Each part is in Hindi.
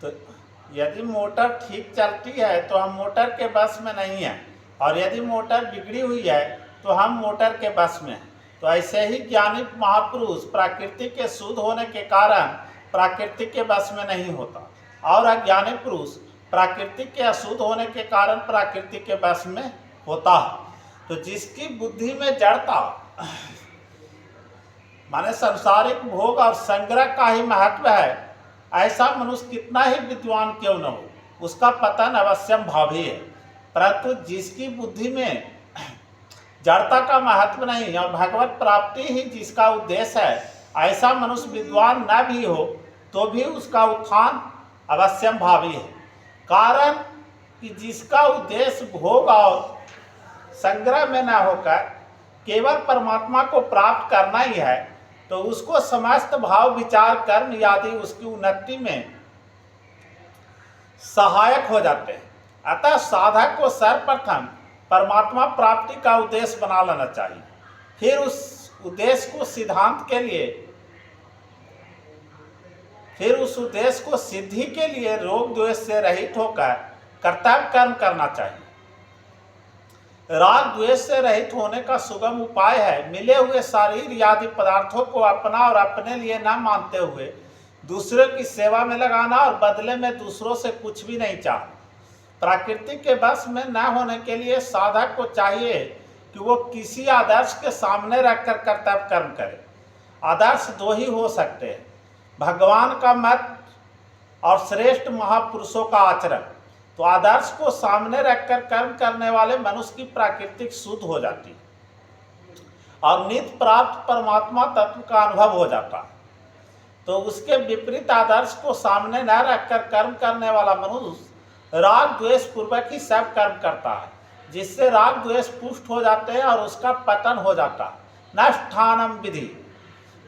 तो यदि मोटर ठीक चलती है तो हम मोटर के बस में नहीं हैं, और यदि मोटर बिगड़ी हुई है तो हम मोटर के बस में हैं। तो ऐसे ही ज्ञानी महापुरुष प्रकृति के शुद्ध होने के कारण प्रकृति के बस में नहीं होता, और अज्ञानी पुरुष प्रकृति के अशुद्ध होने के कारण प्रकृति के बस में होता है। तो जिसकी बुद्धि में जड़ता माने सांसारिक भोग और संग्रह का ही महत्व है, ऐसा मनुष्य कितना ही विद्वान क्यों न हो, उसका पतन अवश्यम भावी है। परंतु जिसकी बुद्धि में जड़ता का महत्व नहीं और भगवत प्राप्ति ही जिसका उद्देश्य है, ऐसा मनुष्य विद्वान न भी हो तो भी उसका उत्थान अवश्यम भावी है। कारण कि जिसका उद्देश्य भोग और संग्रह में न होकर केवल परमात्मा को प्राप्त करना ही है, तो उसको समस्त भाव विचार कर्म आदि उसकी उन्नति में सहायक हो जाते हैं। अतः साधक को सर्वप्रथम परमात्मा प्राप्ति का उद्देश्य बना लेना चाहिए, फिर उस उद्देश्य को सिद्धि के लिए रोग द्वेष से रहित होकर कर्तव्य कर्म करना चाहिए। राग द्वेष से रहित होने का सुगम उपाय है मिले हुए शरीर आदि पदार्थों को अपना और अपने लिए न मानते हुए दूसरों की सेवा में लगाना, और बदले में दूसरों से कुछ भी नहीं चाहना। प्रकृति के बस में न होने के लिए साधक को चाहिए कि वो किसी आदर्श के सामने रखकर कर्तव्य कर्म करे। आदर्श दो ही हो सकते हैं, भगवान का मत और श्रेष्ठ महापुरुषों का आचरण। तो आदर्श को सामने रखकर कर्म करने वाले मनुष्य की प्राकृतिक शुद्ध हो जाती है और नित्य प्राप्त परमात्मा तत्व का अनुभव हो जाता है। तो उसके विपरीत आदर्श को सामने न रखकर कर्म करने वाला मनुष्य राग द्वेष पूर्वक ही सब कर्म करता है, जिससे राग द्वेष पुष्ट हो जाते हैं और उसका पतन हो जाता है। नष्टानम विधि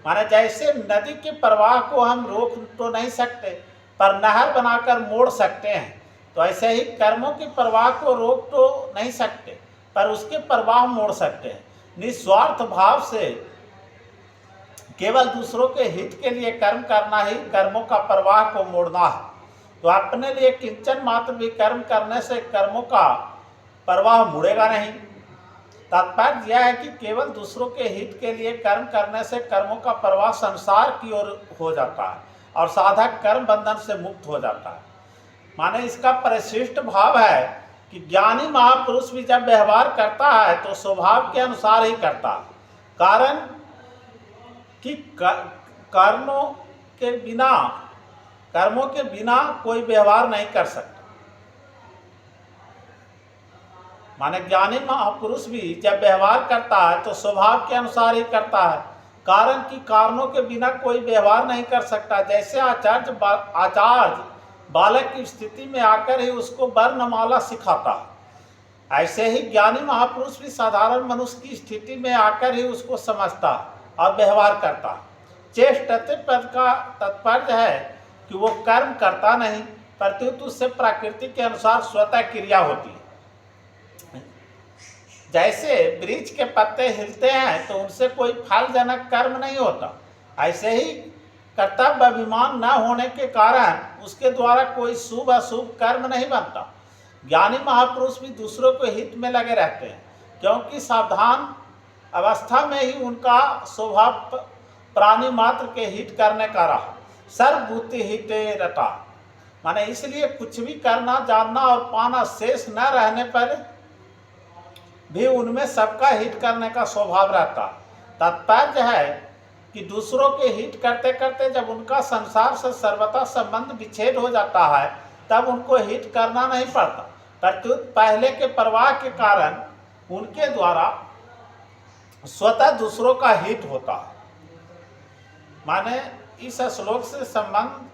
माने जैसे नदी के प्रवाह को हम रोक तो नहीं सकते पर नहर बनाकर मोड़ सकते हैं, तो ऐसे ही कर्मों के प्रवाह को रोक तो नहीं सकते पर उसके प्रवाह मोड़ सकते हैं। निस्वार्थ भाव से केवल दूसरों के हित के लिए कर्म करना ही कर्मों का प्रवाह को मोड़ना है। तो अपने लिए किंचन मात्र भी कर्म करने से कर्मों का प्रवाह मुड़ेगा नहीं। तात्पर्य यह है कि केवल दूसरों के हित के लिए कर्म करने से कर्मों का प्रवाह संसार की ओर हो जाता है और साधक कर्म बंधन से मुक्त हो जाता है। माने इसका परिशिष्ट भाव है कि ज्ञानी महापुरुष भी जब व्यवहार करता है तो स्वभाव के अनुसार ही करता है। कारण कि कर्मों के बिना कोई व्यवहार नहीं कर सकता। माने ज्ञानी महापुरुष भी जब व्यवहार करता है तो स्वभाव के अनुसार ही करता है। कारण कि कारणों के बिना कोई व्यवहार नहीं कर सकता। जैसे आचार्य बालक की स्थिति में आकर ही उसको वर्णमाला सिखाता है, ऐसे ही ज्ञानी महापुरुष भी साधारण मनुष्य की स्थिति में आकर ही उसको समझता और व्यवहार करता। चेष्टते पद का तात्पर्य है कि वो कर्म करता नहीं, प्रत्युत उससे प्रकृति के अनुसार स्वतः क्रिया होती है। जैसे वृक्ष के पत्ते हिलते हैं तो उनसे कोई फलजनक कर्म नहीं होता, ऐसे ही कर्तव्य अभिमान न होने के कारण उसके द्वारा कोई शुभ अशुभ कर्म नहीं बनता। ज्ञानी महापुरुष भी दूसरों के हित में लगे रहते हैं, क्योंकि सावधान अवस्था में ही उनका स्वभाव प्राणी मात्र के हित करने का रहा। सर्वभूति हिते रता माने इसलिए कुछ भी करना जानना और पाना शेष न रहने पर भी उनमें सबका हित करने का स्वभाव रहता। तात्पर्य है कि दूसरों के हित करते करते जब उनका संसार से सर्वथा संबंध विच्छेद हो जाता है तब उनको हित करना नहीं पड़ता, प्रत्युत पहले के प्रवाह के कारण उनके द्वारा स्वतः दूसरों का हित होता है। माने इस श्लोक से संबंध